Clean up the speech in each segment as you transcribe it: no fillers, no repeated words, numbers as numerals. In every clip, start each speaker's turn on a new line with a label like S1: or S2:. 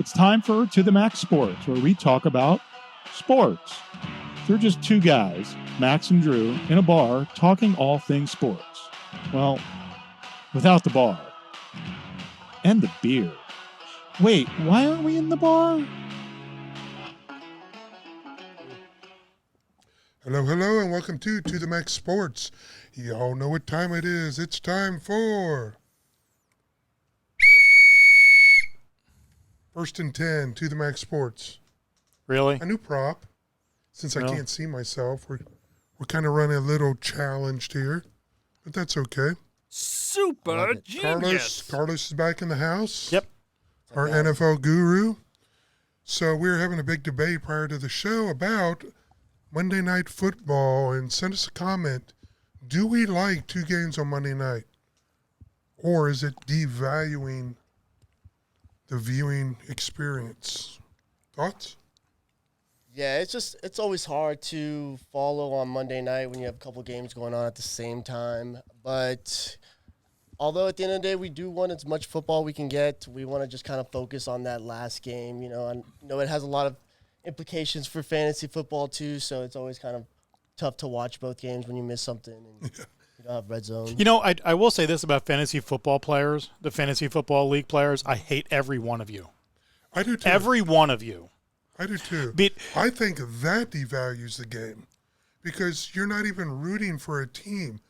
S1: It's time for To the Max Sports, where we talk about sports. They're just two guys, Max and Drew, in a bar talking all things sports. Well, without the bar. And the beer. Wait, why aren't we in the bar?
S2: Hello, hello, and welcome to the Max Sports. You all know what time it is. It's time for First and 10, to the Max Sports.
S3: Really?
S2: A new prop. Since I can't see myself, we're kind of running a little challenged here, but that's okay.
S4: Super genius.
S2: Carlos is back in the house.
S3: Yep.
S2: Our NFL guru. So we were having a big debate prior to the show about Monday Night Football, and send us a comment. Do we like two games on Monday night? Or is it devaluing the viewing experience? Thoughts?
S4: Yeah, it's always hard to follow on Monday night when you have a couple games going on at the same time. But although at the end of the day we do want as much football we can get, we want to just kind of focus on that last game. And it has a lot of implications for fantasy football too, so it's always kind of tough to watch both games when you miss something and you don't have red zone.
S3: I will say this about fantasy football players, the fantasy football league players. I hate every one of you.
S2: I do too.
S3: Every one of you.
S2: I do too.
S3: But
S2: I think that devalues the game because you're not even rooting for a team.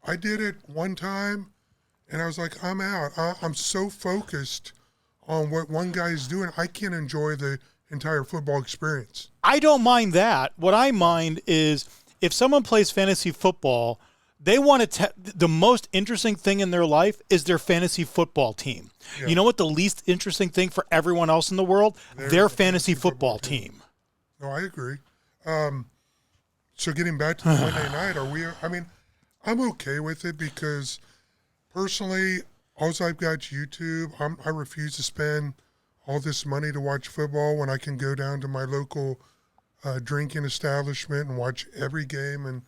S2: I did it one time, and I was like, I'm out. I'm so focused on what one guy is doing, I can't enjoy the entire football experience.
S3: I don't mind that. What I mind is if someone plays fantasy football, they want to the most interesting thing in their life is their fantasy football team. Yeah. You know what the least interesting thing for everyone else in the world? Their fantasy football team.
S2: No, I agree. So getting back to the Monday night, I'm okay with it because personally, all I've got YouTube. I refuse to spend all this money to watch football when I can go down to my local drinking establishment and watch every game and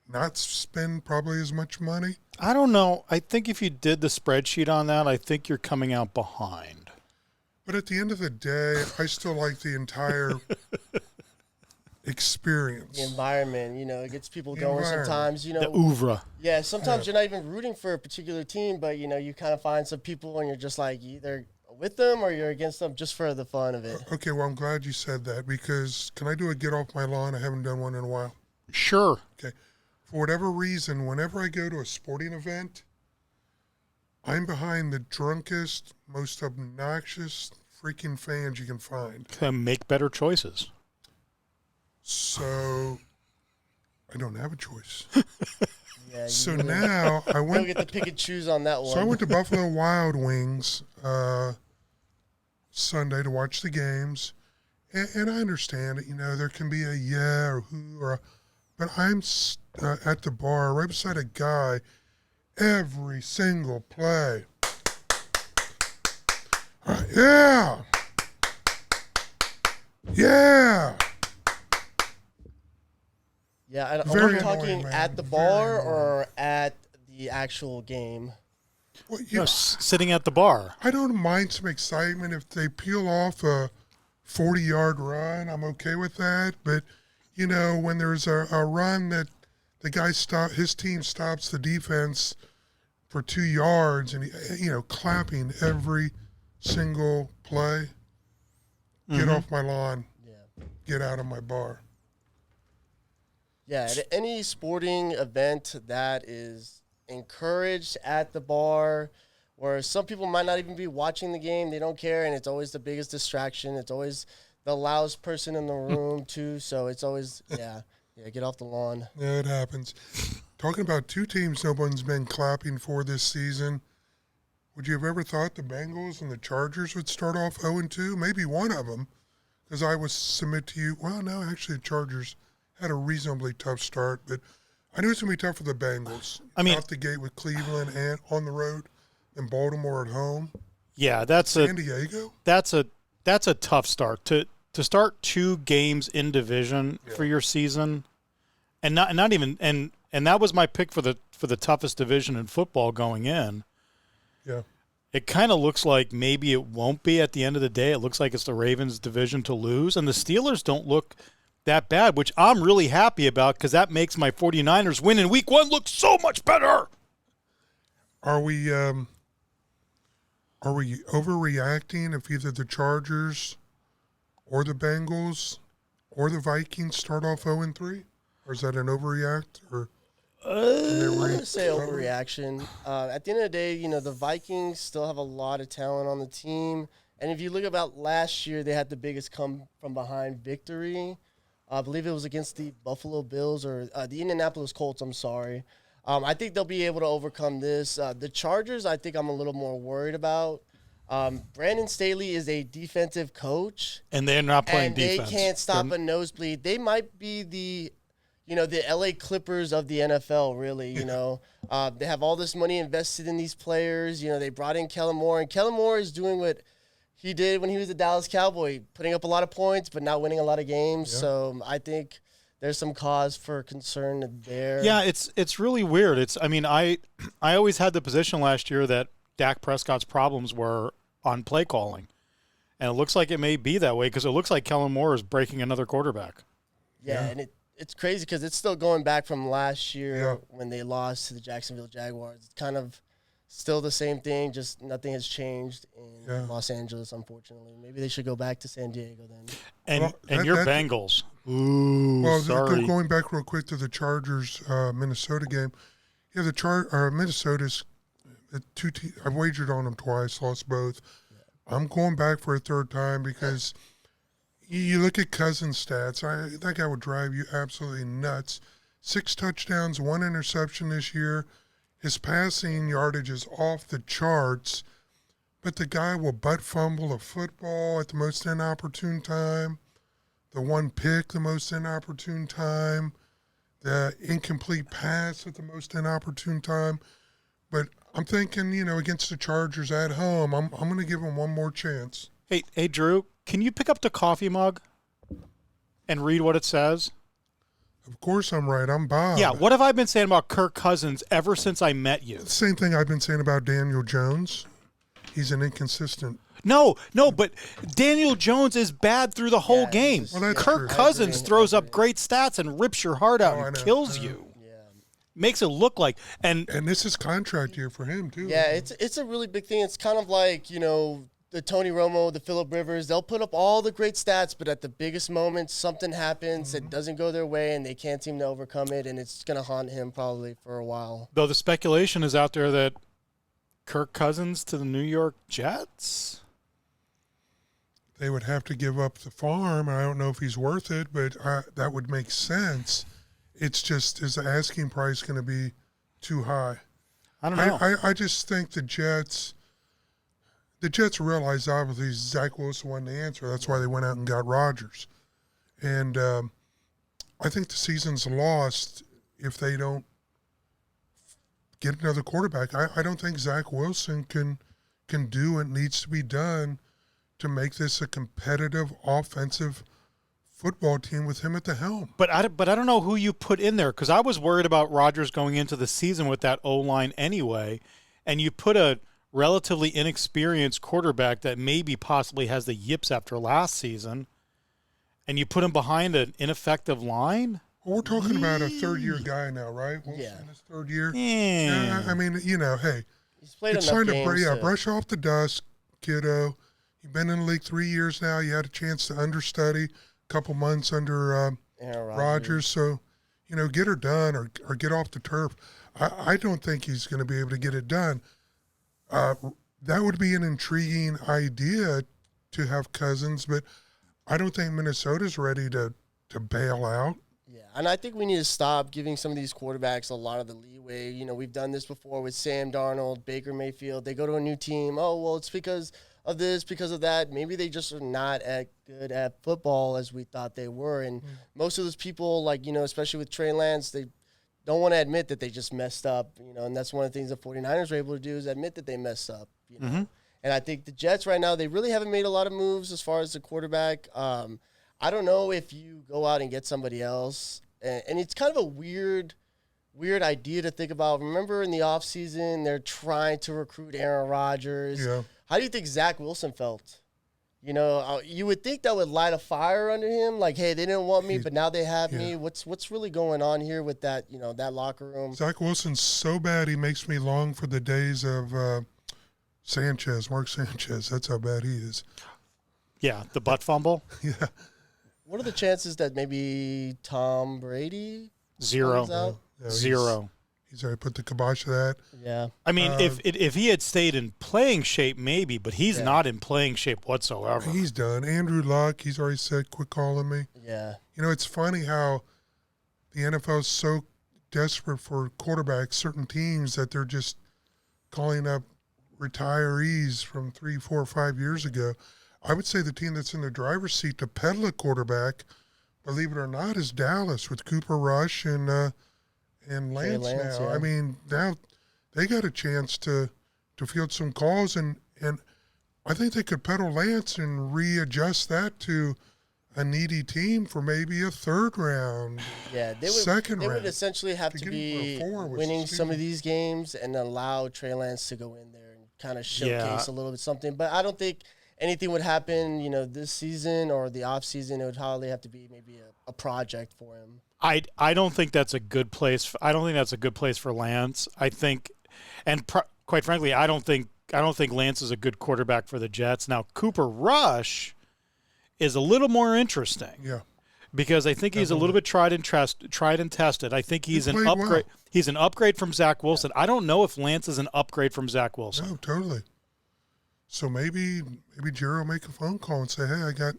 S2: not spend probably as much money.
S3: I don't know. I think if you did the spreadsheet on that, I think you're coming out behind.
S2: But at the end of the day, I still like the entire experience.
S4: The environment, it gets people going sometimes.
S3: The oeuvre.
S4: Yeah, sometimes you're not even rooting for a particular team, but, you kind of find some people and you're just like either with them or you're against them just for the fun of it.
S2: Okay, well, I'm glad you said that because can I do a get off my lawn? I haven't done one in a while.
S3: Sure.
S2: Okay. For whatever reason, whenever I go to a sporting event, I'm behind the drunkest, most obnoxious freaking fans you can find.
S3: Make better choices.
S2: So I don't have a choice.
S4: Yeah,
S2: so now I went.
S4: You'll get to pick and choose on that one.
S2: So I went to Buffalo Wild Wings Sunday to watch the games, and I understand it. There can be a yeah or who or a, but I'm at the bar right beside a guy every single play. Yeah. Yeah.
S4: Yeah, are we talking at the bar or at the actual game?
S2: Well,
S3: sitting at the bar.
S2: I don't mind some excitement if they peel off a 40-yard run. I'm okay with that. But, when there's a run that the guy his team stops the defense for 2 yards and, clapping every single play, get off my lawn, get out of my bar.
S4: Yeah, at any sporting event that is encouraged at the bar, where some people might not even be watching the game, they don't care, and it's always the biggest distraction. It's always the loudest person in the room, too, so it's always, get off the lawn.
S2: Yeah, it happens. Talking about two teams no one's been clapping for this season, would you have ever thought the Bengals and the Chargers would start off 0-2? Maybe one of them, because I would submit to you, well, no, actually the Chargers had a reasonably tough start, but I knew it was going to be tough for the Bengals. Out the gate with Cleveland and on the road, and Baltimore at home.
S3: Yeah,
S2: San Diego.
S3: That's a tough start to start 2 games in division for your season, and not even and that was my pick for the toughest division in football going in.
S2: Yeah.
S3: It kind of looks like maybe it won't be at the end of the day. It looks like it's the Ravens' division to lose, and the Steelers don't look that bad, which I'm really happy about because that makes my 49ers win in week 1 look so much better.
S2: Are we overreacting if either the Chargers or the Bengals or the Vikings start off 0-3? Or is that an overreact? Or
S4: I'm going to say overreaction. At the end of the day, the Vikings still have a lot of talent on the team. And if you look about last year, they had the biggest come-from-behind victory. I believe it was against the Buffalo Bills or the Indianapolis Colts, I'm sorry. I think they'll be able to overcome this. The Chargers, I think I'm a little more worried about. Brandon Staley is a defensive coach.
S3: And they're not playing
S4: And
S3: defense.
S4: they can't stop a nosebleed. They might be the LA Clippers of the NFL, really. They have all this money invested in these players. They brought in Kellen Moore, and Kellen Moore is doing what he did when he was a Dallas Cowboy, putting up a lot of points but not winning a lot of games. Yeah. So I think there's some cause for concern there.
S3: Yeah, it's really weird. I always had the position last year that Dak Prescott's problems were on play calling, and it looks like it may be that way because it looks like Kellen Moore is breaking another quarterback.
S4: Yeah. And it's crazy because it's still going back from last year when they lost to the Jacksonville Jaguars. It's kind of still the same thing, just nothing has changed in Los Angeles, unfortunately. Maybe they should go back to San Diego then.
S3: And your Bengals. Ooh,
S2: well,
S3: sorry.
S2: Going back real quick to the Chargers Minnesota game. Yeah, Minnesota's two teams. I've wagered on them twice, lost both. Yeah. I'm going back for a third time because you look at Cousins' stats. That guy would drive you absolutely nuts. 6 touchdowns, 1 interception this year. His passing yardage is off the charts, but the guy will butt fumble a football at the most inopportune time, the one pick the most inopportune time, the incomplete pass at the most inopportune time. But I'm thinking, against the Chargers at home, I'm going to give him one more chance.
S3: Hey, Drew, can you pick up the coffee mug and read what it says?
S2: Of course I'm right. I'm Bob.
S3: Yeah, what have I been saying about Kirk Cousins ever since I met you?
S2: Same thing I've been saying about Daniel Jones. He's an inconsistent.
S3: No, but Daniel Jones is bad through the whole game.
S2: Well,
S3: Kirk Cousins throws up great stats and rips your heart out and kills you. Yeah. Makes it look like and
S2: this is contract year for him too.
S4: Yeah, it's a really big thing. It's kind of like, the Tony Romo, the Phillip Rivers, they'll put up all the great stats, but at the biggest moments, something happens that doesn't go their way, and they can't seem to overcome it, and it's going to haunt him probably for a while.
S3: Though the speculation is out there that Kirk Cousins to the New York Jets?
S2: They would have to give up the farm. I don't know if he's worth it, but that would make sense. It's just, is the asking price going to be too high?
S3: I don't know.
S2: I just think the Jets realized obviously Zach Wilson wasn't the answer. That's why they went out and got Rodgers. And I think the season's lost if they don't get another quarterback. I don't think Zach Wilson can do what needs to be done to make this a competitive offensive football team with him at the helm.
S3: But I don't know who you put in there because I was worried about Rodgers going into the season with that O-line anyway, and you put a relatively inexperienced quarterback that maybe possibly has the yips after last season, and you put him behind an ineffective line?
S2: Well, we're talking about a third-year guy now, right? Wilson in his third year?
S3: Yeah.
S2: I mean, hey,
S4: he's played
S2: it's
S4: enough
S2: time
S4: games
S2: to brush off the dust, kiddo. You've been in the league 3 years now. You had a chance to understudy a couple months under Rodgers. So, get her done or get off the turf. I don't think he's going to be able to get it done. That would be an intriguing idea to have Cousins, but I don't think Minnesota's ready to bail out.
S4: Yeah, and I think we need to stop giving some of these quarterbacks a lot of the leeway. We've done this before with Sam Darnold, Baker Mayfield. They go to a new team. Oh, well, it's because of this, because of that. Maybe they just are not as good at football as we thought they were. And most of those people, especially with Trey Lance, they don't want to admit that they just messed up, and that's one of the things the 49ers are able to do is admit that they messed up, And I think the Jets right now, they really haven't made a lot of moves as far as the quarterback. I don't know if you go out and get somebody else, and it's kind of a weird weird idea to think about. Remember in the offseason, they're trying to recruit Aaron Rodgers.
S2: Yeah.
S4: How do you think Zach Wilson felt? You know, you would think that would light a fire under him. Like, hey, they didn't want me, but now they have me. What's really going on here with that, you know, that locker room?
S2: Zach Wilson's so bad, he makes me long for the days of Mark Sanchez. That's how bad he is.
S3: Yeah, the butt fumble?
S2: Yeah.
S4: What are the chances that maybe Tom Brady
S3: Zero.
S4: out?
S2: Yeah,
S3: Zero.
S2: He's already put the kibosh to that.
S4: Yeah.
S3: I mean, if he had stayed in playing shape, maybe, but he's not in playing shape whatsoever.
S2: He's done. Andrew Luck, he's already said, quit calling me.
S4: Yeah.
S2: You know, it's funny how the NFL is so desperate for quarterbacks, certain teams, that they're just calling up retirees from 3, 4, 5 years ago. I would say the team that's in the driver's seat to peddle a quarterback, believe it or not, is Dallas with Cooper Rush and Lance now.
S4: Yeah.
S2: I mean, now they got a chance to field some calls, and I think they could peddle Lance and readjust that to a needy team for maybe a third round.
S4: Yeah,
S2: second
S4: they
S2: round.
S4: would essentially have to be winning some of these games and allow Trey Lance to go in there and kind of showcase a little bit something. But I don't think anything would happen, you know, this season or the off season. It would probably have to be maybe a project for him.
S3: I don't think that's a good place. I don't think that's a good place for Lance. I think, and quite frankly, I don't think Lance is a good quarterback for the Jets. Now, Cooper Rush is a little more interesting.
S2: Yeah.
S3: Because I think he's a little bit tried and tested. I think he's an upgrade.
S2: Well.
S3: He's an upgrade from Zach Wilson. I don't know if Lance is an upgrade from Zach Wilson.
S2: No, totally. So maybe Jerry will make a phone call and say, hey, I got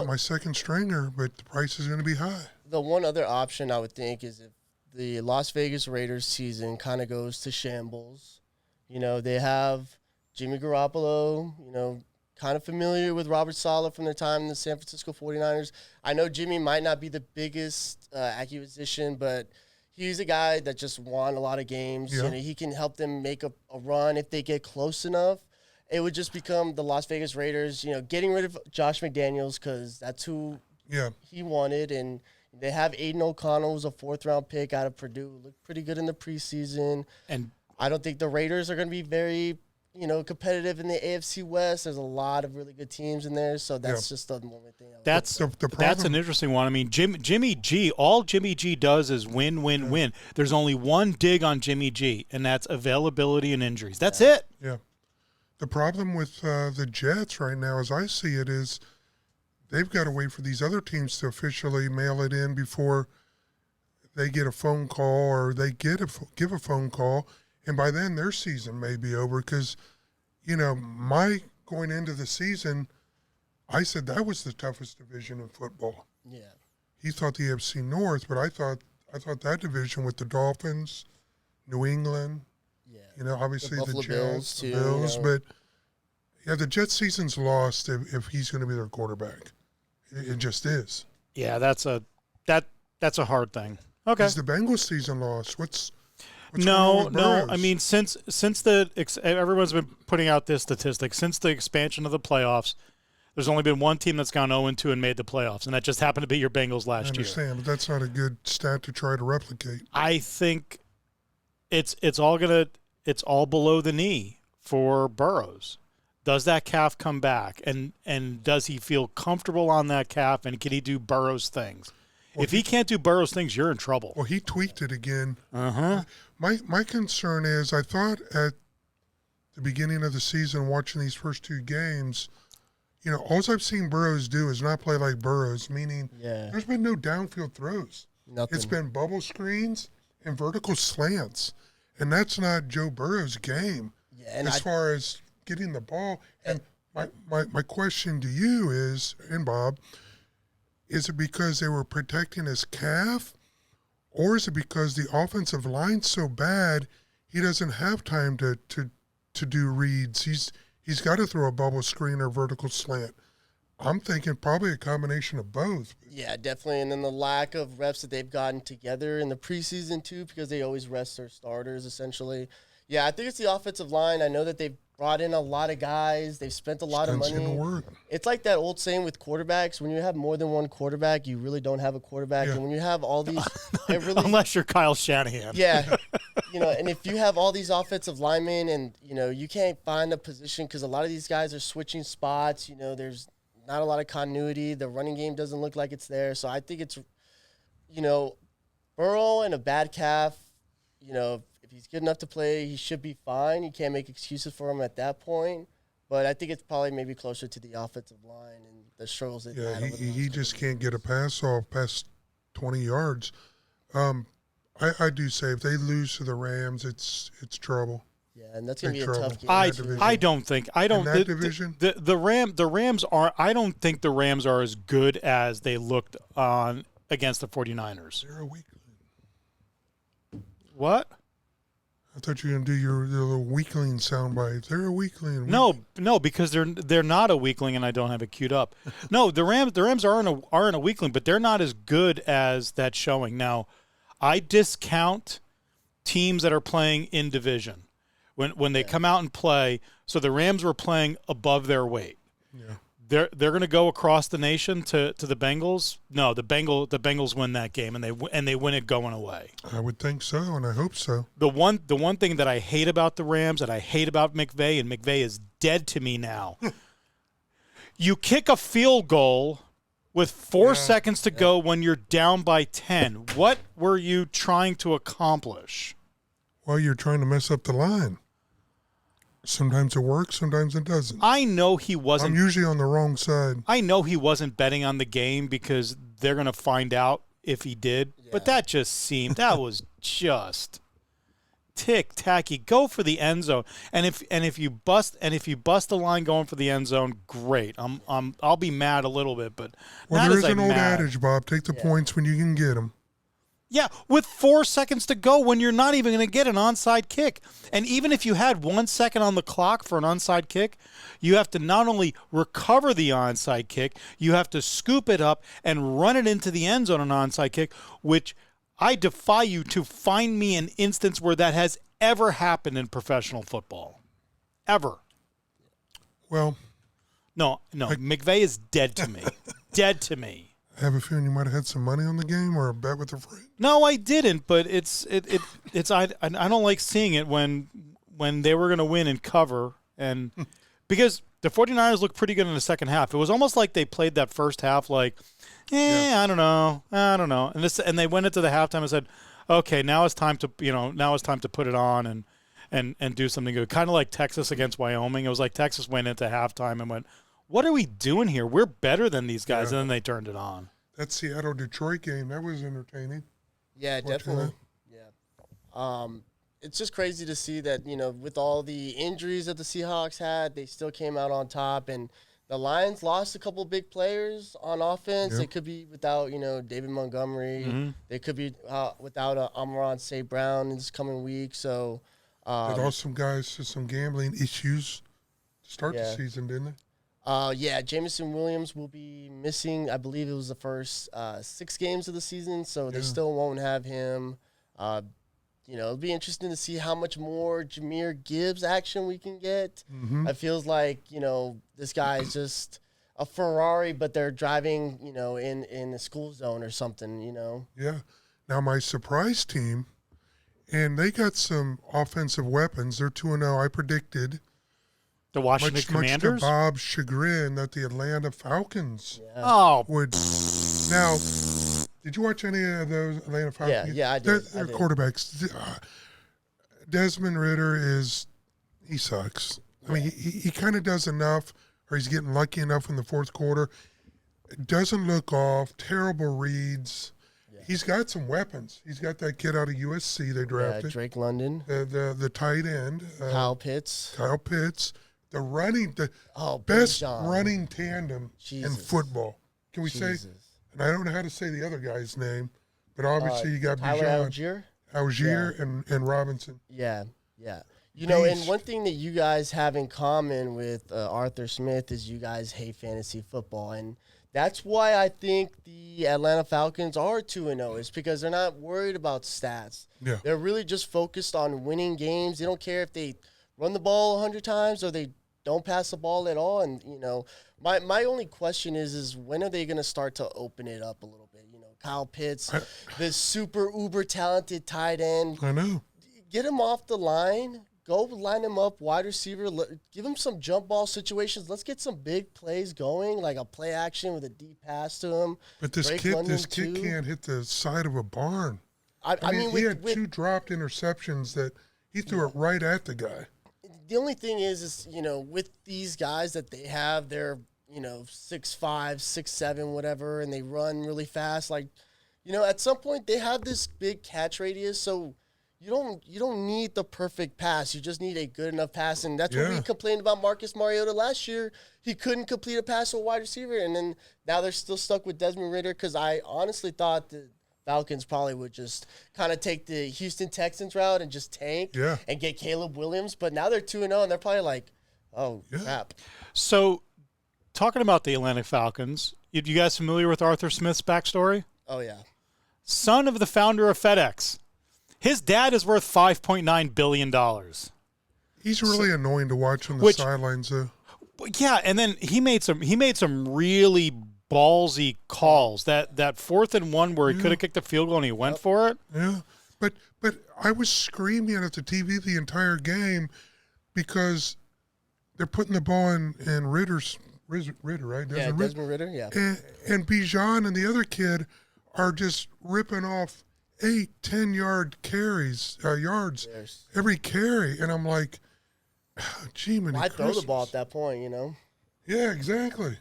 S2: my second stringer, but the price is going to be high.
S4: The one other option I would think is if the Las Vegas Raiders season kind of goes to shambles. You know, they have Jimmy Garoppolo, you know, kind of familiar with Robert Saleh from their time in the San Francisco 49ers. I know Jimmy might not be the biggest acquisition, but he's a guy that just won a lot of games.
S2: Yeah.
S4: You know, he can help them make a run if they get close enough. It would just become the Las Vegas Raiders, you know, getting rid of Josh McDaniels because that's who he wanted. And they have Aiden O'Connell, who's a 4th-round pick out of Purdue. Looked pretty good in the preseason. And I don't think the Raiders are going to be very, you know, competitive in the AFC West. There's a lot of really good teams in there, so that's just the only thing.
S3: That's an interesting one. I mean, Jimmy G, all Jimmy G does is win, win, win. There's only one dig on Jimmy G, and that's availability and injuries. That's it.
S2: Yeah. The problem with the Jets right now, as I see it, is they've got to wait for these other teams to officially mail it in before they get a phone call or they give a phone call. And by then, their season may be over because, you know, going into the season, I said that was the toughest division in football.
S4: Yeah.
S2: He thought the AFC North, but I thought that division with the Dolphins, New England, you know, obviously the Jets, the Bills,
S4: you know.
S2: But the Jets season's lost if he's going to be their quarterback. It just is.
S3: Yeah, that's a hard thing. Okay.
S2: Is the Bengals season lost? What's
S3: no. I mean, since everyone's been putting out this statistic, since the expansion of the playoffs, there's only been one team that's gone 0-2 and made the playoffs, and that just happened to be your Bengals last year.
S2: I understand, but that's not a good stat to try to replicate.
S3: I think it's all below the knee for Burrows. Does that calf come back, and does he feel comfortable on that calf, and can he do Burrows things? Well, if he can't do Burrows things, you're in trouble.
S2: Well, he tweaked it again.
S3: Uh-huh.
S2: My concern is I thought at the beginning of the season, watching these first 2 games, you know, all I've seen Burrows do is not play like Burrows, meaning there's been no downfield throws.
S4: Nothing.
S2: It's been bubble screens and vertical slants, and that's not Joe Burrow's game as far as getting the ball. And my question to you is, and Bob, is it because they were protecting his calf, or is it because the offensive line's so bad he doesn't have time to do reads? He's got to throw a bubble screen or vertical slant. I'm thinking probably a combination of both.
S4: Yeah, definitely. And then the lack of reps that they've gotten together in the preseason too, because they always rest their starters essentially. Yeah, I think it's the offensive line. I know that they've brought in a lot of guys. They've spent a lot of
S2: Stunts in the
S4: money.
S2: word.
S4: It's like that old saying with quarterbacks: when you have more than one quarterback, you really don't have a quarterback.
S2: Yeah.
S4: And when you have all these, it really,
S3: Unless you're Kyle Shanahan.
S4: yeah, and if you have all these offensive linemen, and you can't find a position because a lot of these guys are switching spots. There's not a lot of continuity. The running game doesn't look like it's there. So I think it's, Burrow and a bad calf. If he's good enough to play, he should be fine. You can't make excuses for him at that point. But I think it's probably maybe closer to the offensive line and the struggles they've
S2: Yeah,
S4: had. over the
S2: he
S4: last
S2: just
S4: couple
S2: can't get a pass off past 20 yards. I do say if they lose to the Rams, it's trouble.
S4: Yeah, and that's gonna
S2: Big
S4: be a
S2: trouble.
S4: tough game.
S3: I
S2: division.
S3: I don't think I don't
S2: In that division?
S3: the Rams are I don't think the Rams are as good as they looked on against the 49ers.
S2: They're a weakling.
S3: What?
S2: I thought you were going to do your little weakling soundbite. They're a weakling.
S3: No, because they're not a weakling, and I don't have it queued up. No, the Rams aren't a weakling, but they're not as good as that showing. Now, I discount teams that are playing in division when they come out and play. So the Rams were playing above their weight.
S2: Yeah.
S3: They're going to go across the nation to the Bengals. No, the Bengals win that game, and they win it going away.
S2: I would think so, and I hope so.
S3: The one thing that I hate about the Rams, and I hate about McVay, and McVay is dead to me now. You kick a field goal with 4 seconds to go when you're down by 10. What were you trying to accomplish?
S2: Well, you're trying to mess up the line. Sometimes it works, sometimes it doesn't.
S3: I know he wasn't.
S2: I'm usually on the wrong side.
S3: I know he wasn't betting on the game because they're going to find out if he did.
S4: Yeah.
S3: But that was just tick-tacky. Go for the end zone. And if you bust the line going for the end zone, great. I'll be mad a little bit, but
S2: Well,
S3: not
S2: there
S3: as
S2: is an
S3: I'm
S2: old
S3: mad.
S2: adage, Bob. Take the points when you can get them.
S3: Yeah, with 4 seconds to go when you're not even going to get an onside kick. And even if you had 1 second on the clock for an onside kick, you have to not only recover the onside kick, you have to scoop it up and run it into the end zone, an onside kick, which I defy you to find me an instance where that has ever happened in professional football. Ever.
S2: Well,
S3: No, McVay is dead to me. Dead to me.
S2: I have a feeling you might have had some money on the game or a bet with a friend.
S3: No, I didn't, but it's I don't like seeing it when they were going to win and cover, and because the 49ers looked pretty good in the second half. It was almost like they played that first half like, I don't know. And they went into the halftime and said, "Okay, now it's time to put it on and do something good." Kind of like Texas against Wyoming. It was like Texas went into halftime and went, "What are we doing here? We're better than these guys." And then they turned it on.
S2: That Seattle-Detroit game, that was entertaining.
S4: Yeah,
S2: Watching
S4: definitely. Yeah. It's just crazy to see that, with all the injuries that the Seahawks had, they still came out on top. And the Lions lost a couple big players on offense.
S2: Yeah.
S4: They could be without, David Montgomery.
S3: Mm-hmm.
S4: They could be without Amon St. Brown in this coming week. So,
S2: They lost some guys to some gambling issues to start the season, didn't they?
S4: Jameson Williams will be missing. I believe it was the first 6 games of the season, so they still won't have him. It'll be interesting to see how much more Jahmyr Gibbs action we can get.
S2: Mm-hmm.
S4: It feels like, this guy is just a Ferrari, but they're driving, in a school zone or something,
S2: Yeah. Now, my surprise team, and they got some offensive weapons. They're 2-0. I predicted,
S3: The Washington
S2: much
S3: Commanders?
S2: to Bob's chagrin, that the Atlanta Falcons
S3: Oh,
S2: would. Now, did you watch any of those Atlanta Falcons?
S4: Yeah, I did.
S2: Their quarterbacks. Desmond Ritter he sucks. I mean, he kind of does enough, or he's getting lucky enough in the fourth quarter. Doesn't look off. Terrible reads. Yeah. He's got some weapons. He's got that kid out of USC they drafted.
S4: Drake London.
S2: The tight end.
S4: Kyle Pitts.
S2: The running, best running tandem in football. Can we say? And I don't know how to say the other guy's name, but obviously you got Bijan, Algier, and Robinson.
S4: Yeah. And one thing that you guys have in common with Arthur Smith is you guys hate fantasy football. And That's why I think the Atlanta Falcons are 2-0. Is because they're not worried about stats.
S2: Yeah.
S4: They're really just focused on winning games. They don't care if they run the ball 100 times or they don't pass the ball at all. And, my only question is when are they going to start to open it up a little bit? Kyle Pitts, this super uber talented tight end.
S2: I know.
S4: Get him off the line. Go line him up, wide receiver. Give him some jump ball situations. Let's get some big plays going, like a play action with a deep pass to him.
S2: But this kid can't hit the side of a barn. I mean, he had 2 dropped interceptions that he threw it right at the guy.
S4: The only thing is with these guys that they have, they're 6'5", 6'7", whatever, and they run really fast. Like, at some point they have this big catch radius, so you don't need the perfect pass. You just need a good enough pass, and that's what we complained about Marcus Mariota last year. He couldn't complete a pass to a wide receiver, and then now they're still stuck with Desmond Ridder because I honestly thought the Falcons probably would just kind of take the Houston Texans route and just tank and get Caleb Williams. But now they're 2-0, and they're probably like, oh, crap.
S3: So talking about the Atlanta Falcons, you guys familiar with Arthur Smith's backstory?
S4: Oh, yeah.
S3: Son of the founder of FedEx. His dad is worth $5.9 billion.
S2: He's really annoying to watch on the sidelines, though.
S3: Yeah, and then he made some really ballsy calls. That 4th and 1 where he could have kicked the field goal and he went for it.
S2: Yeah, but I was screaming at the TV the entire game because they're putting the ball in Ritter, right?
S4: Desmond Ridder, yeah.
S2: And Bijan and the other kid are just ripping off 8-10 yard yards every carry, and I'm like, gee, man,
S4: why throw the ball at that point?
S2: Yeah, exactly.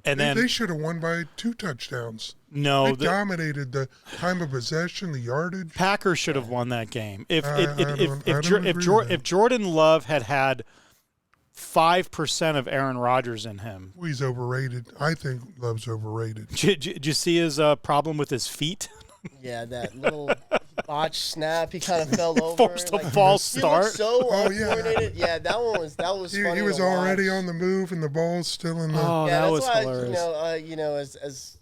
S3: And then
S2: they should have won by 2 touchdowns.
S3: No,
S2: they dominated the time of possession, the yardage.
S3: Packers should have won that game. If Jordan Love had 5% of Aaron Rodgers in him.
S2: Well, he's overrated. I think Love's overrated.
S3: Did you see his problem with his feet?
S4: Yeah, that little botch snap. He kind of fell over.
S3: Forced a false start.
S4: So uncoordinated. Yeah, that was funny.
S2: He was already on the move, and the ball's still in the.
S3: Oh,
S4: yeah,
S3: that was
S4: hilarious. As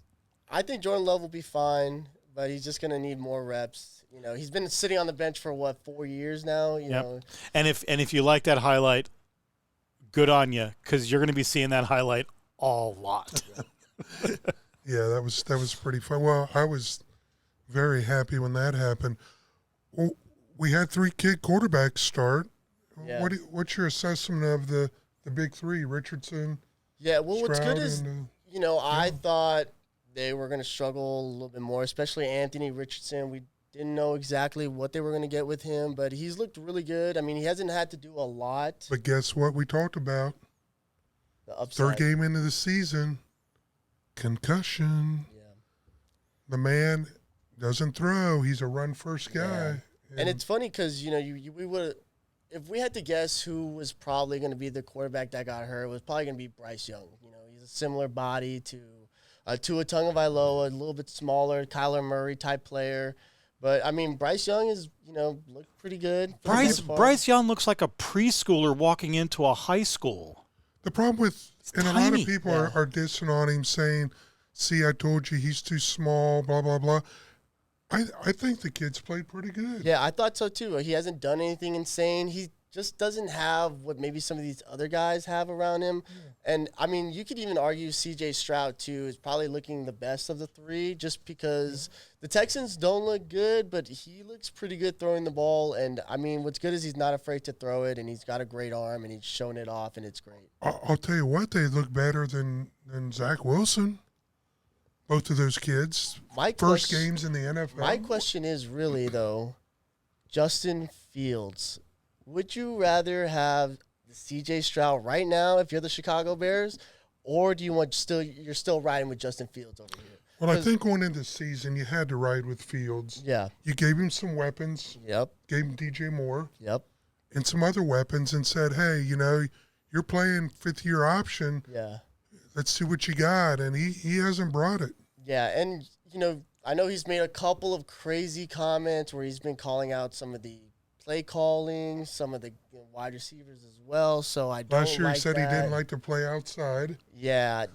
S4: I think Jordan Love will be fine, but he's just gonna need more reps. He's been sitting on the bench for 4 years now. You know.
S3: And if you like that highlight, good on you, because you're going to be seeing that highlight a lot.
S2: Yeah, that was pretty fun. Well, I was very happy when that happened. Well, we had 3 kid quarterbacks start. Yeah. What's your assessment of the big 3, Richardson?
S4: Yeah, well, what's good is, I thought they were going to struggle a little bit more, especially Anthony Richardson. We didn't know exactly what they were going to get with him, but he's looked really good. I mean, he hasn't had to do a lot.
S2: But guess what we talked about?
S4: The upside.
S2: 3rd game into the season, concussion.
S4: Yeah.
S2: The man doesn't throw. He's a run-first guy.
S4: Yeah. And it's funny because, we would, if we had to guess who was probably going to be the quarterback that got hurt, it was probably going to be Bryce Young. He's a similar body to Tua Tagovailoa, a little bit smaller, Kyler Murray type player. But, I mean, Bryce Young is, looked pretty good.
S3: Bryce Young looks like a preschooler walking into a high school.
S2: The problem with, and a lot of people are dissing on him saying, see, I told you he's too small, blah, blah, blah. I think the kid's played pretty good.
S4: Yeah, I thought so too. He hasn't done anything insane. He just doesn't have what maybe some of these other guys have around him. Yeah. And, I mean, you could even argue C.J. Stroud, too, is probably looking the best of the 3 just because the Texans don't look good, but he looks pretty good throwing the ball. And, I mean, what's good is he's not afraid to throw it, and he's got a great arm, and he's showing it off, and it's great.
S2: I'll tell you what, they look better than Zach Wilson. Both of those kids. First games in the NFL.
S4: My question is really, though, Justin Fields. Would you rather have C.J. Stroud right now if you're the Chicago Bears, or do you you're still riding with Justin Fields over here?
S2: Well, I think going into the season, you had to ride with Fields.
S4: Yeah.
S2: You gave him some weapons.
S4: Yep.
S2: Gave him DJ Moore.
S4: Yep.
S2: And some other weapons and said, hey, you're playing 5th-year option.
S4: Yeah.
S2: Let's see what you got. And he hasn't brought it.
S4: Yeah, and, I know he's made a couple of crazy comments where he's been calling out some of the play calling, some of the wide receivers as well. So I don't
S2: Last year
S4: like
S2: he said
S4: that.
S2: he didn't like to play outside.
S4: Yeah,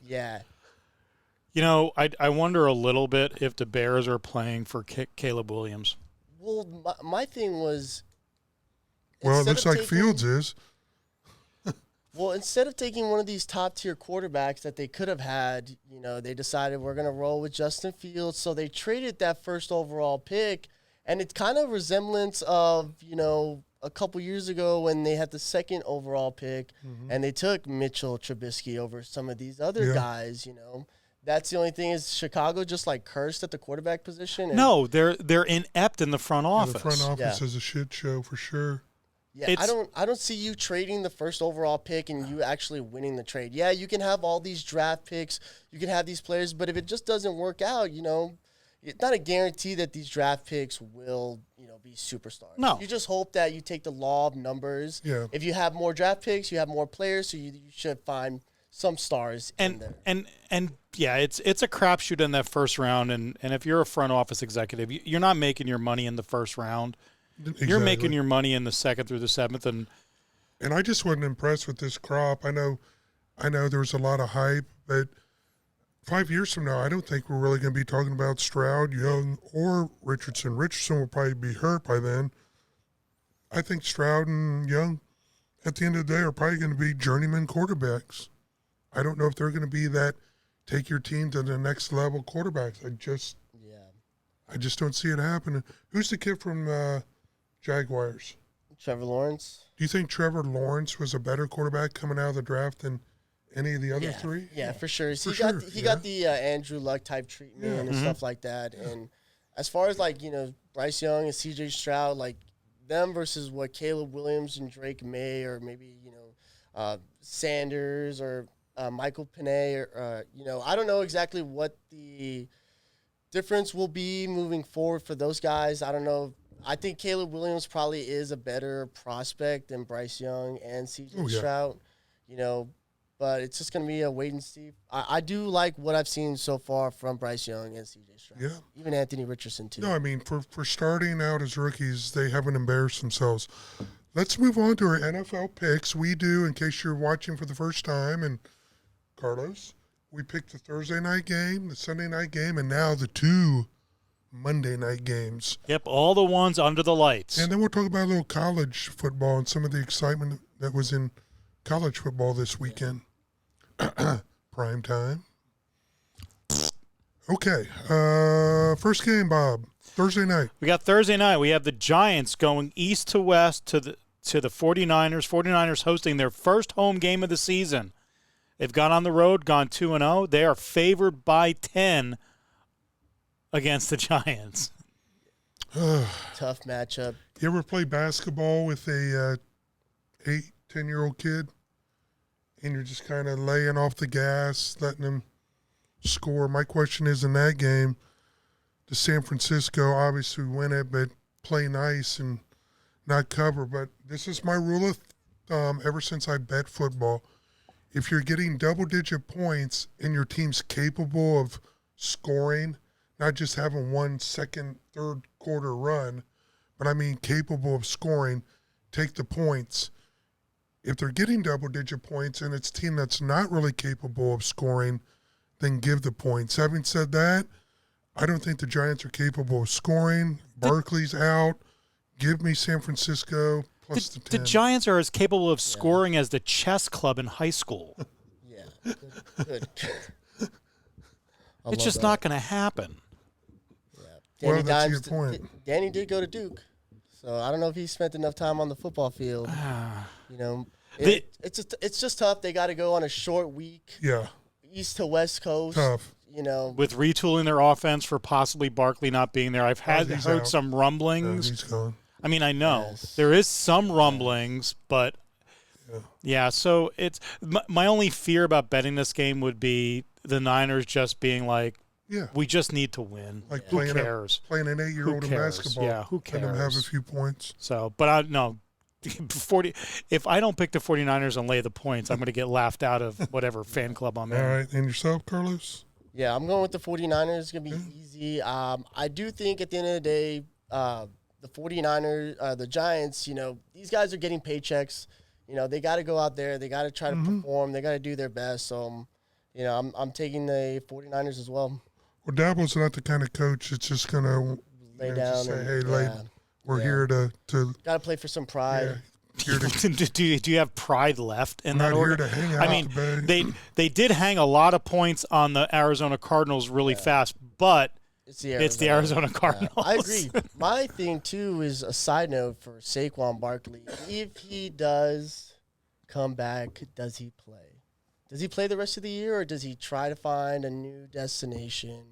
S4: yeah.
S3: You know, I wonder a little bit if the Bears are playing for Caleb Williams.
S4: Well, my thing was.
S2: Well, it
S4: instead
S2: looks
S4: of
S2: like
S4: taking-
S2: Fields is.
S4: Well, instead of taking one of these top-tier quarterbacks that they could have had, they decided we're going to roll with Justin Fields. So they traded that first overall pick, and it's kind of resemblance of, a couple years ago when they had the second overall pick, and they took Mitchell Trubisky over some of these other guys, That's the only thing is Chicago just like cursed at the quarterback position.
S3: No, they're inept in the front office.
S2: The front office is a shit show for sure.
S4: Yeah, I don't see you trading the first overall pick and you actually winning the trade. Yeah, you can have all these draft picks, you can have these players, but if it just doesn't work out, it's not a guarantee that these draft picks will, be superstars.
S3: No.
S4: You just hope that you take the law of numbers.
S2: Yeah.
S4: If you have more draft picks, you have more players, so you should find some stars in there.
S3: And yeah, it's a crapshoot in that first round, and if you're a front office executive, you're not making your money in the first round.
S2: Exactly.
S3: You're making your money in the second through the seventh, and
S2: I just wasn't impressed with this crop. I know there was a lot of hype, but 5 years from now, I don't think we're really going to be talking about Stroud, Young, or Richardson. Richardson will probably be hurt by then. I think Stroud and Young, at the end of the day, are probably going to be journeyman quarterbacks. I don't know if they're going to be that take your team to the next level quarterbacks. I just don't see it happening. Who's the kid from Jaguars?
S4: Trevor Lawrence.
S2: Do you think Trevor Lawrence was a better quarterback coming out of the draft than any of the other three?
S4: Yeah, for sure.
S2: For
S4: He got the Andrew Luck type treatment and stuff like that. And as far as Bryce Young and C.J. Stroud, like them versus what Caleb Williams and Drake May or maybe Sanders or Michael Penay or I don't know exactly what the difference will be moving forward for those guys. I don't know. I think Caleb Williams probably is a better prospect than Bryce Young and C.J. Stroud, but it's just going to be a wait and see. I do like what I've seen so far from Bryce Young and C.J. Stroud.
S2: Yeah.
S4: Even Anthony Richardson, too.
S2: No, I mean, for starting out as rookies, they haven't embarrassed themselves. Let's move on to our NFL picks. We do, in case you're watching for the first time, and Carlos, we picked the Thursday night game, the Sunday night game, and now the two Monday night games.
S3: yep, all the ones under the lights.
S2: And then we'll talk about a little college football and some of the excitement that was in college football this weekend. Prime time. Okay. First game, Bob. Thursday night.
S3: We got Thursday night. We have the Giants going east to west to the 49ers. 49ers hosting their first home game of the season. They've gone on the road, gone 2-0. They are favored by 10 against the Giants.
S4: Tough matchup.
S2: You ever play basketball with a 10-year-old kid? And you're just kind of laying off the gas, letting them score. My question is, in that game, does San Francisco obviously win it, but play nice and not cover? But this is my rule of thumb ever since I bet football. If you're getting double-digit points and your team's capable of scoring, not just having 1 second, third quarter run, but I mean capable of scoring, take the points. If they're getting double-digit points and it's a team that's not really capable of scoring, then give the points. Having said that, I don't think the Giants are capable of scoring. Barkley's out. Give me San Francisco plus the 10.
S3: The Giants are as capable of scoring as the chess club in high school.
S4: Yeah, good.
S3: It's just not going to happen.
S4: Danny
S2: Well, that's a
S4: Dimes,
S2: good point.
S4: Danny did go to Duke, so I don't know if he spent enough time on the football field. It's just tough. They got to go on a short week,
S2: Yeah,
S4: east to west coast.
S2: tough.
S3: With retooling their offense for possibly Barkley not being there. I've heard
S2: out.
S3: some rumblings.
S2: He's gone.
S3: I mean, I know
S4: Yes.
S3: there is some rumblings, but yeah. So it's my only fear about betting this game would be the Niners just being like,
S2: Yeah,
S3: we just need to win.
S2: like
S3: Who
S2: playing
S3: cares?
S2: Playing an 8-year-old
S3: Who
S2: in
S3: cares?
S2: basketball.
S3: Yeah, who
S2: Let them have a
S3: cares?
S2: few points.
S3: So, but I no. 40. If I don't pick the 49ers and lay the points, I'm going to get laughed out of whatever fan club I'm in.
S2: All right, and yourself, Carlos?
S4: Yeah, I'm going with the 49ers. It's going to be easy. I do think at the end of the day, the 49ers, the Giants, these guys are getting paychecks. They got to go out there. They got to try to perform. They got to do their best. So, I'm taking the 49ers as well.
S2: Well, Dabble's not the kind of coach that's just going to
S4: Lay down
S2: just say,
S4: and,
S2: hey, we're here to
S4: got to play for some pride.
S2: Here to,
S3: do you have pride left in
S2: we're
S3: that
S2: not
S3: order?
S2: here to hang out.
S3: I mean, they did hang a lot of points on the Arizona Cardinals really fast, but it's the Arizona Cardinals.
S4: I agree. My thing, too, is a side note for Saquon Barkley. If he does come back, does he play? Does he play the rest of the year, or does he try to find a new destination?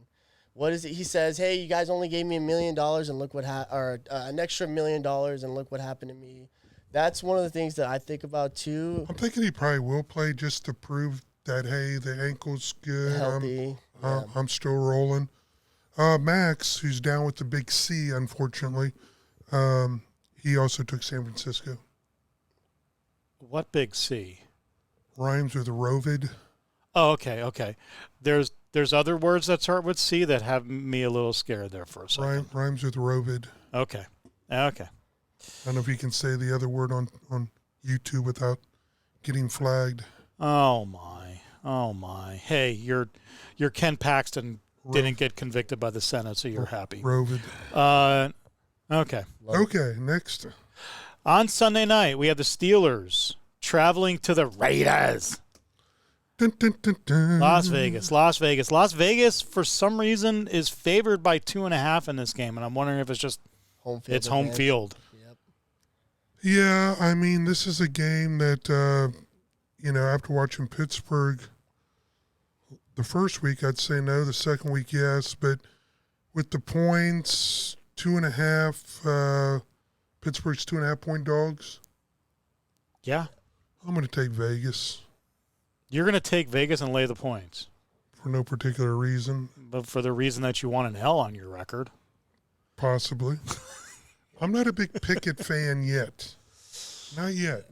S4: What is it? He says, hey, you guys only gave me $1 million and look what or an extra $1 million and look what happened to me. That's one of the things that I think about, too.
S2: I'm thinking he probably will play just to prove that, hey, the ankle's good.
S4: Healthy.
S2: I'm still rolling. Max, who's down with the big C, unfortunately, he also took San Francisco.
S3: What big C?
S2: Rhymes with Rovid.
S3: Oh, okay. There's other words that start with C that have me a little scared there for a second.
S2: Rhymes with Rovid.
S3: Okay.
S2: I don't know if you can say the other word on YouTube without getting flagged.
S3: Oh my. Hey, your Ken Paxton didn't get convicted by the Senate, so you're happy.
S2: Rovid.
S3: Okay.
S2: Okay, next.
S3: On Sunday night, we have the Steelers traveling to the Raiders.
S2: Dun, dun, dun, dun.
S3: Las Vegas, for some reason, is favored by 2.5 in this game, and I'm wondering if it's just home field.
S4: Yep.
S2: Yeah, I mean, this is a game that, after watching Pittsburgh the first week, I'd say no. The second week, yes. But with the points, 2.5, Pittsburgh's 2.5-point dogs.
S3: Yeah.
S2: I'm going to take Vegas.
S3: You're going to take Vegas and lay the points.
S2: For no particular reason.
S3: But for the reason that you want an L on your record.
S2: Possibly. I'm not a big Pickett fan yet. Not yet.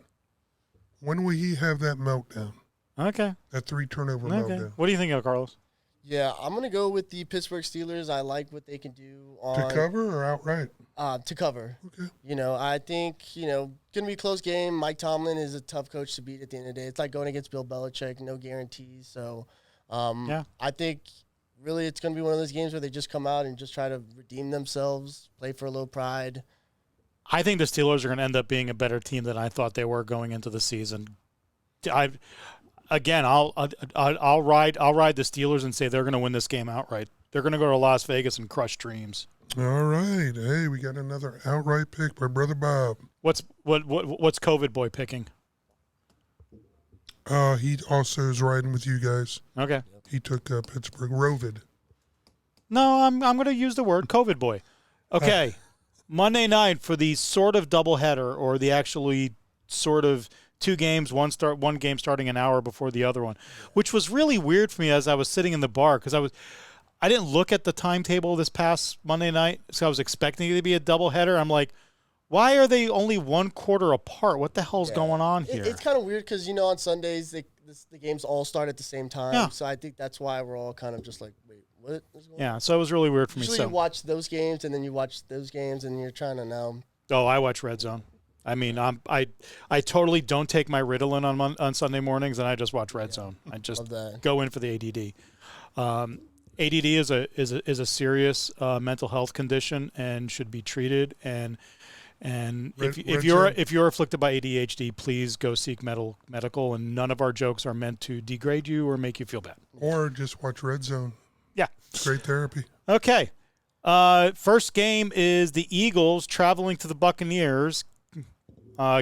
S2: When will he have that meltdown?
S3: Okay.
S2: That 3-turnover meltdown.
S3: What do you think of, Carlos?
S4: Yeah, I'm going to go with the Pittsburgh Steelers. I like what they can do on
S2: To cover or outright?
S4: To cover.
S2: Okay.
S4: I think, going to be a close game. Mike Tomlin is a tough coach to beat at the end of the day. It's like going against Bill Belichick, no guarantees. So, I think really it's going to be one of those games where they just come out and just try to redeem themselves, play for a little pride.
S3: I think the Steelers are going to end up being a better team than I thought they were going into the season. I'll ride the Steelers and say they're going to win this game outright. They're going to go to Las Vegas and crush dreams.
S2: All right. Hey, we got another outright pick by Brother Bob.
S3: What's COVID boy picking?
S2: He also is riding with you guys.
S3: Okay.
S2: He took Pittsburgh. Rovid.
S3: No, I'm going to use the word COVID boy. Okay. Monday night for the sort of doubleheader, or the actually sort of two games, one game starting an hour before the other one, which was really weird for me as I was sitting in the bar because I didn't look at the timetable this past Monday night, so I was expecting it to be a doubleheader. I'm like, why are they only 1 quarter apart? What the hell's going on here?
S4: It's kind of weird because, on Sundays, the games all start at the same time.
S3: Yeah.
S4: So I think that's why we're all kind of just like, wait, what is going on?
S3: Yeah, so it was really weird for me.
S4: Usually you watch those games, and then you watch those games, and you're trying to now.
S3: Oh, I watch Red Zone. I mean, I totally don't take my Ritalin on Sunday mornings, and I just watch Red Zone. I just go in for the ADD. ADD is a serious mental health condition and should be treated. And if you're afflicted by ADHD, please go seek medical. And none of our jokes are meant to degrade you or make you feel bad.
S2: Or just watch Red Zone.
S3: Yeah,
S2: it's great therapy.
S3: Okay. First game is the Eagles traveling to the Buccaneers.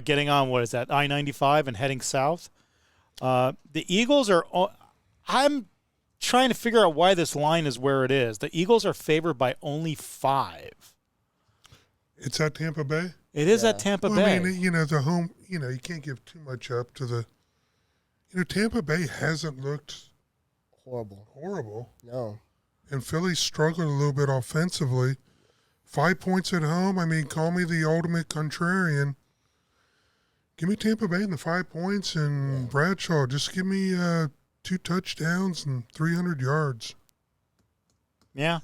S3: Getting on, what is that, I-95 and heading south. The Eagles are – I'm trying to figure out why this line is where it is. The Eagles are favored by only 5.
S2: It's at Tampa Bay?
S3: It is at Tampa Bay.
S2: I mean, the home – you can't give too much up to the – Tampa Bay hasn't looked – Horrible.
S4: No.
S2: And Philly's struggled a little bit offensively. 5 points at home. I mean, call me the ultimate contrarian. Give me Tampa Bay and the 5 points, and Bradshaw. Just give me 2 touchdowns and 300 yards.
S3: Yeah.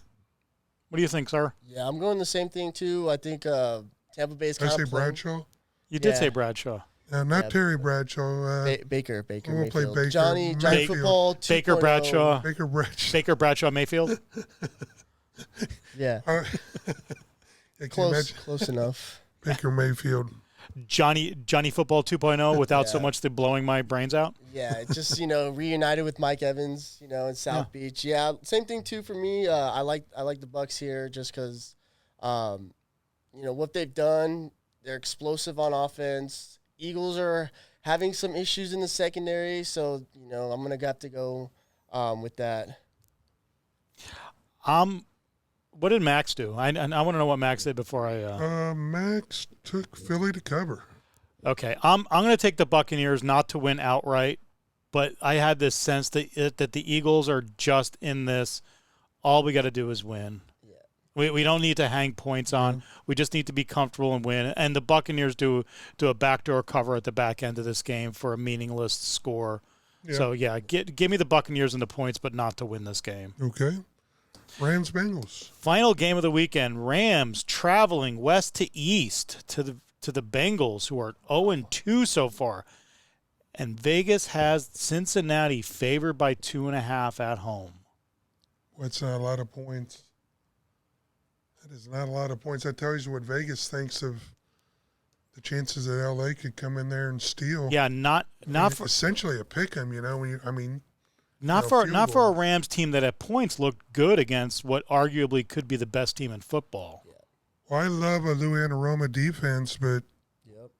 S3: What do you think, sir?
S4: Yeah, I'm going the same thing too. I think Tampa Bay's
S2: Did I
S4: kind
S2: say
S4: of playing.
S2: Bradshaw?
S3: You did
S4: Yeah.
S3: say Bradshaw.
S2: Not
S4: Yeah.
S2: Terry Bradshaw.
S4: Baker
S2: I'm gonna play
S4: Mayfield.
S2: Baker
S4: Johnny
S2: Mayfield.
S4: Football 2.0.
S3: Baker Bradshaw.
S2: Baker Bradshaw.
S3: Baker Bradshaw Mayfield.
S4: Yeah,
S2: Yeah, can you
S4: close
S2: imagine?
S4: enough.
S2: Baker Mayfield.
S3: Johnny Football 2.0 without so
S4: Yeah.
S3: much the blowing my brains out.
S4: Yeah, it's just reunited with Mike Evans, in South Beach. Yeah, same thing too for me. I like the Bucks here just because, what they've done. They're explosive on offense. Eagles are having some issues in the secondary, so I'm gonna have to go with that.
S3: What did Max do? I want to know what Max did before I.
S2: Max took Philly to cover.
S3: Okay, I'm going to take the Buccaneers not to win outright, but I had this sense that the Eagles are just in this. All we got to do is win. Yeah. We don't need to hang points on. We just need to be comfortable and win. And the Buccaneers do a backdoor cover at the back end of this game for a meaningless score.
S2: Yeah.
S3: So yeah, give me the Buccaneers and the points, but not to win this game.
S2: Okay. Rams Bengals.
S3: Final game of the weekend: Rams traveling west to east to the Bengals, who are 0-2 so far, and Vegas has Cincinnati favored by 2.5 at home.
S2: That's not a lot of points. That is not a lot of points. That tells you what Vegas thinks of the chances that LA could come in there and steal.
S3: Yeah, not for
S2: essentially a pick 'em.
S3: not for a Rams team that at points looked good against what arguably could be the best team in football.
S2: Well, I love a Lou Anarumo defense, but
S4: Yep.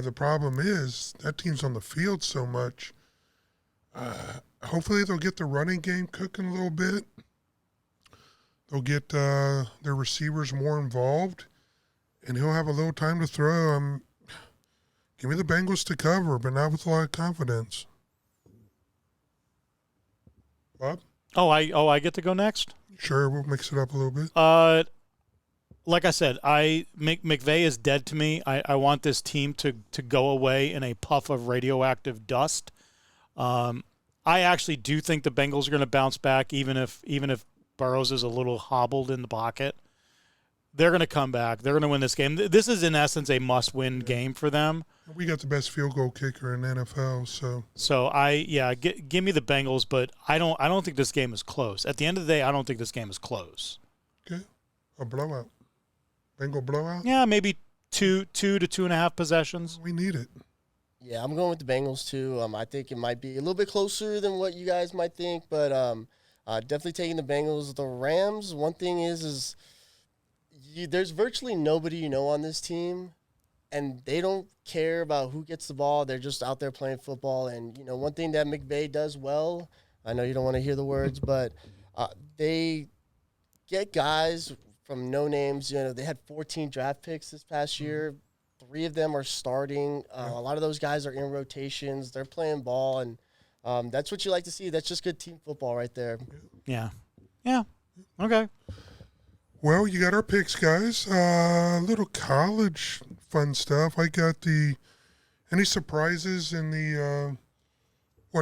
S2: the problem is that team's on the field so much. Hopefully they'll get the running game cooking a little bit. They'll get their receivers more involved, and he'll have a little time to throw. Give me the Bengals to cover, but not with a lot of confidence. Bob?
S3: Oh, I get to go next?
S2: Sure, we'll mix it up a little bit.
S3: Like I said, McVay is dead to me. I want this team to go away in a puff of radioactive dust. I actually do think the Bengals are going to bounce back, even if Burrows is a little hobbled in the pocket. They're going to come back. They're going to win this game. This is, in essence, a must-win game for them.
S2: We got the best field goal kicker in the NFL, so.
S3: So give me the Bengals, but I don't think this game is close. At the end of the day, I don't think this game is close.
S2: Okay, a blowout. Bengal blowout?
S3: Yeah, maybe 2 to 2.5 possessions.
S2: We need it.
S4: Yeah, I'm going with the Bengals too. I think it might be a little bit closer than what you guys might think, but definitely taking the Bengals. The Rams, one thing is there's virtually nobody on this team, and they don't care about who gets the ball. They're just out there playing football. And one thing that McVay does well, I know you don't want to hear the words, but they get guys from no names. They had 14 draft picks this past year. 3 of them are starting. A lot of those guys are in rotations. They're playing ball, and that's what you like to see. That's just good team football right there.
S3: Yeah. Okay.
S2: Well, you got our picks, guys. Little college fun stuff. I got any surprises in the,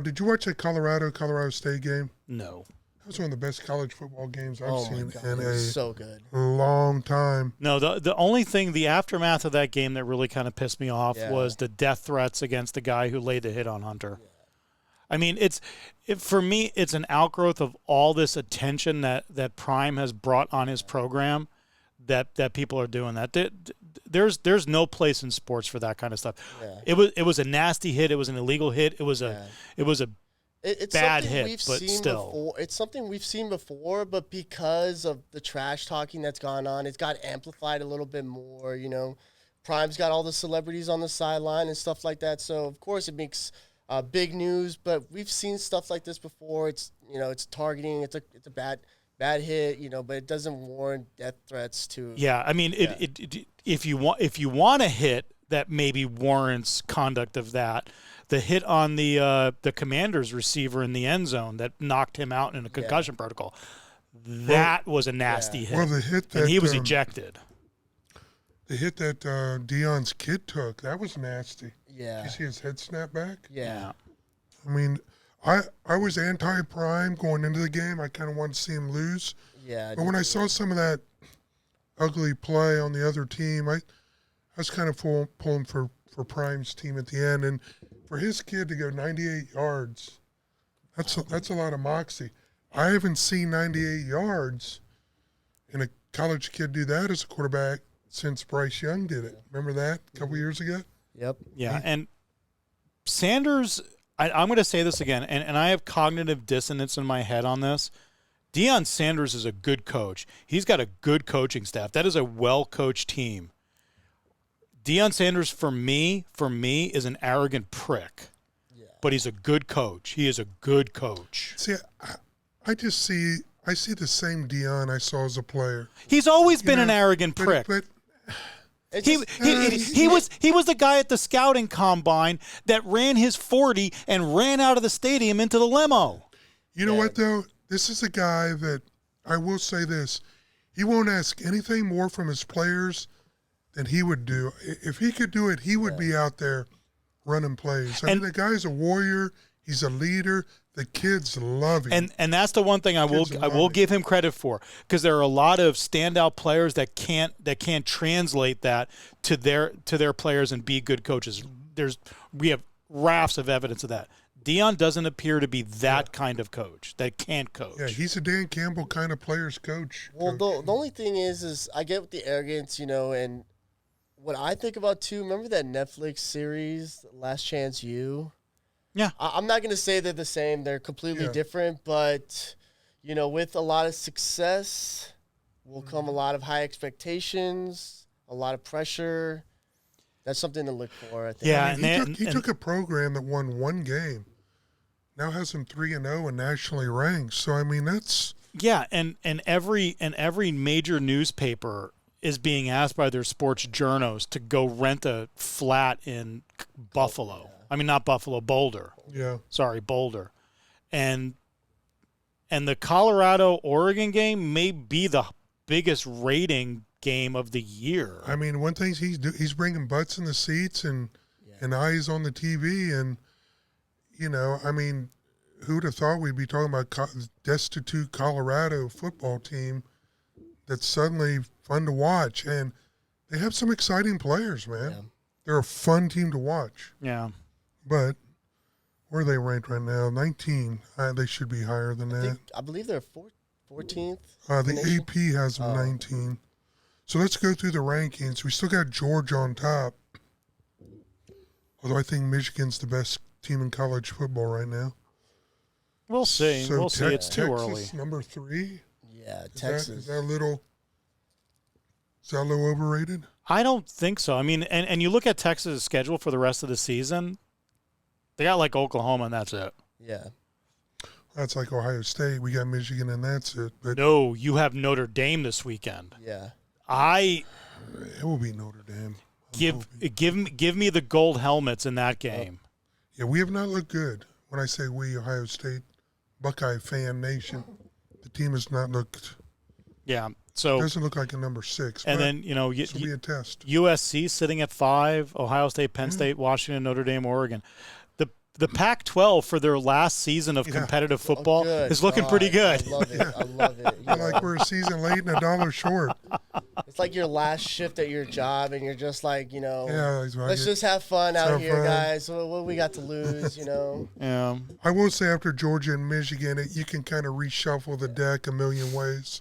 S2: did you watch that Colorado State game?
S3: No.
S2: That was one of the best college football games I've
S4: Oh
S2: seen
S4: my God,
S2: in
S4: it was so good.
S2: long time.
S3: No, the only thing, the aftermath of that game that really kind of pissed me off was the death threats against the guy who laid the hit on Hunter. Yeah. I mean, for me, it's an outgrowth of all this attention that Prime has brought on his program that people are doing that. There's no place in sports for that kind of stuff. Yeah. It was a nasty hit. It was an illegal hit. It was a
S4: It's
S3: bad
S4: something
S3: hit, but still.
S4: Before. It's something we've seen before, but because of the trash talking that's gone on, it's got amplified a little bit more. Prime's got all the celebrities on the sideline and stuff like that. So, of course, it makes big news, but we've seen stuff like this before. It's targeting. It's a bad hit, but it doesn't warrant death threats to.
S3: Yeah, I mean, if you want a hit that maybe warrants conduct of that. The hit on the Commander's receiver in the end zone that knocked him out in a concussion protocol, that was a nasty hit.
S2: Well, the hit that,
S3: and he was ejected.
S2: The hit that Dion's kid took, that was nasty.
S4: Yeah.
S2: Did you see his head snap back?
S4: Yeah.
S2: I mean, I was anti-Prime going into the game. I kind of wanted to see him lose.
S4: Yeah.
S2: But when I saw some of that ugly play on the other team, I was kind of pulling for Prime's team at the end. And for his kid to go 98 yards, that's a lot of moxie. I haven't seen 98 yards and a college kid do that as a quarterback since Bryce Young did it. Remember that a couple years ago?
S4: Yep.
S3: Yeah, and Sanders, I'm going to say this again, and I have cognitive dissonance in my head on this. Deion Sanders is a good coach. He's got a good coaching staff. That is a well-coached team. Deion Sanders, for me, is an arrogant prick. Yeah. But he's a good coach. He is a good coach.
S2: See, I see the same Deion I saw as a player.
S3: He's always been an arrogant prick.
S2: But
S3: He was the guy at the scouting combine that ran his 40 and ran out of the stadium into the limo.
S2: You know what, though? This is a guy that, I will say this, he won't ask anything more from his players than he would do. If he could do it, he would be out there running plays. I mean, the guy's a warrior. He's a leader. The kids love him.
S3: And that's the one thing I will give him credit for, because there are a lot of standout players that can't translate that to their players and be good coaches. We have rafts of evidence of that. Deion doesn't appear to be that kind of coach that can't coach.
S2: Yeah, he's a Dan Campbell kind of players coach.
S4: Well, the only thing is I get with the arrogance, and what I think about too. Remember that Netflix series, Last Chance U?
S3: Yeah.
S4: I'm not going to say they're the same. They're completely different, but, with a lot of success will come a lot of high expectations, a lot of pressure. That's something to look for, I think.
S3: Yeah,
S2: he took a program that won one game, now has him 3-0 and nationally ranked. So, I mean, that's...
S3: Yeah, and every major newspaper is being asked by their sports journos to go rent a flat in Buffalo. I mean, not Buffalo, Boulder.
S2: Yeah.
S3: Sorry, Boulder. And the Colorado-Oregon game may be the biggest rating game of the year.
S2: I mean, one thing he's bringing butts in the seats and eyes on the TV. And, I mean, who'd have thought we'd be talking about destitute Colorado football team that's suddenly fun to watch. And they have some exciting players, man. Yeah. They're a fun team to watch.
S3: Yeah.
S2: But where are they ranked right now? 19. They should be higher than that.
S4: I believe they're 14th.
S2: The AP has them 19. So let's go through the rankings. We still got Georgia on top. Although I think Michigan's the best team in college football right now.
S3: We'll see.
S2: So
S3: It's too
S2: Texas,
S3: early.
S2: number 3.
S4: Yeah, Texas.
S2: Is that a little overrated?
S3: I don't think so. I mean, and you look at Texas' schedule for the rest of the season, they got like Oklahoma and that's it.
S4: Yeah.
S2: That's like Ohio State. We got Michigan and that's it. But
S3: no, you have Notre Dame this weekend.
S4: Yeah.
S2: It will be Notre Dame.
S3: Give me the gold helmets in that game.
S2: Yeah, we have not looked good. When I say we, Ohio State, Buckeye fan nation, the team has not looked.
S3: Yeah, so
S2: it doesn't look like a number 6.
S3: And then
S2: this will be a test.
S3: USC sitting at 5, Ohio State, Penn State, Washington, Notre Dame, Oregon. The Pac-12 for their last season of competitive football is looking pretty good.
S4: I love it. I love it.
S2: Like we're a season late and $1 short.
S4: It's like your last shift at your job, and you're just like, let's just have fun out here, guys. What we got to lose,
S3: Yeah.
S2: I will say after Georgia and Michigan, you can kind of reshuffle the deck a million ways.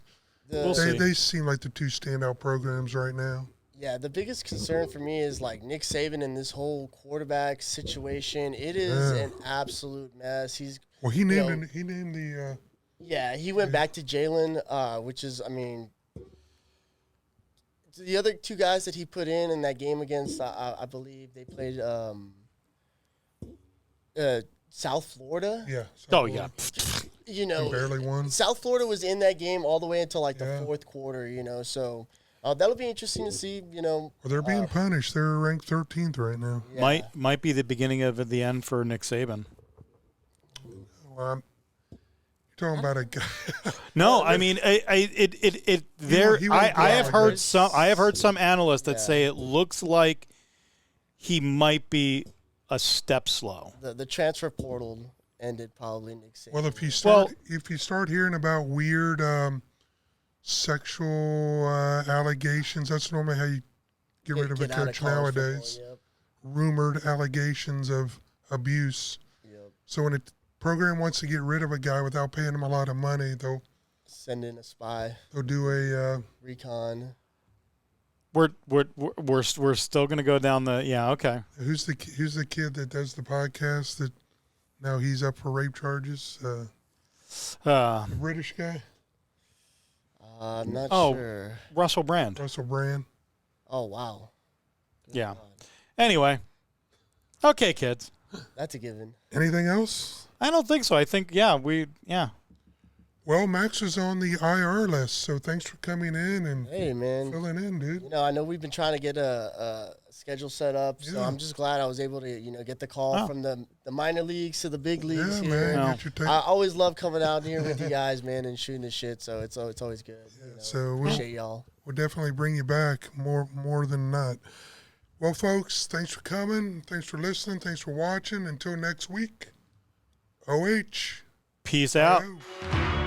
S2: They seem like the two standout programs right now.
S4: Yeah, the biggest concern for me is like Nick Saban and this whole quarterback situation. It is an absolute mess.
S2: He named the.
S4: Yeah, he went back to Jalen, which is, I mean, the other two guys that he put in that game against, I believe they played South Florida.
S2: Yeah.
S3: Florida.
S2: Yeah. Barely won.
S4: South Florida was in that game all the way until like the fourth quarter. So. That'll be interesting to see,
S2: Well, they're being punished. They're ranked 13th right now.
S3: Yeah. Might be the beginning of the end for Nick Saban.
S2: Well, you're talking about a guy.
S3: No, I mean, I have heard some analysts that say it looks like he might be a step slow.
S4: The transfer portal ended probably Nick Saban.
S2: Well, if you start hearing about weird sexual allegations, that's normally how you get rid of a
S4: Get out of
S2: coach
S4: college
S2: nowadays.
S4: football,
S2: Rumored allegations of abuse.
S4: Yep.
S2: So when a program wants to get rid of a guy without paying him a lot of money, they'll
S4: Send in a spy.
S2: They'll do a
S4: recon.
S3: We're still gonna go down the okay.
S2: Who's the kid that does the podcast that now he's up for rape charges? The British guy.
S4: I'm not
S3: Oh.
S4: sure.
S3: Russell Brand.
S2: Russell Brand.
S4: Oh wow. Good
S3: Yeah.
S4: God.
S3: Anyway, okay, kids.
S4: That's a given.
S2: Anything else?
S3: I don't think so. I think
S2: Well, Max was on the IR list, so thanks for coming in and
S4: Hey man.
S2: filling in, dude.
S4: You know, I know we've been trying to get a schedule set up, so
S2: Yeah.
S4: I'm just glad I was able to, get the call from the minor leagues to the big leagues
S2: Yeah,
S4: here.
S2: man.
S3: No.
S2: Get your tape.
S4: I always love coming out here with you guys, man, and shooting the shit. So it's always good.
S2: So
S4: Appreciate y'all.
S2: we'll definitely bring you back more than not. Well, folks, thanks for coming. Thanks for listening. Thanks for watching. Until next week, OH.
S3: peace out.
S2: Hello.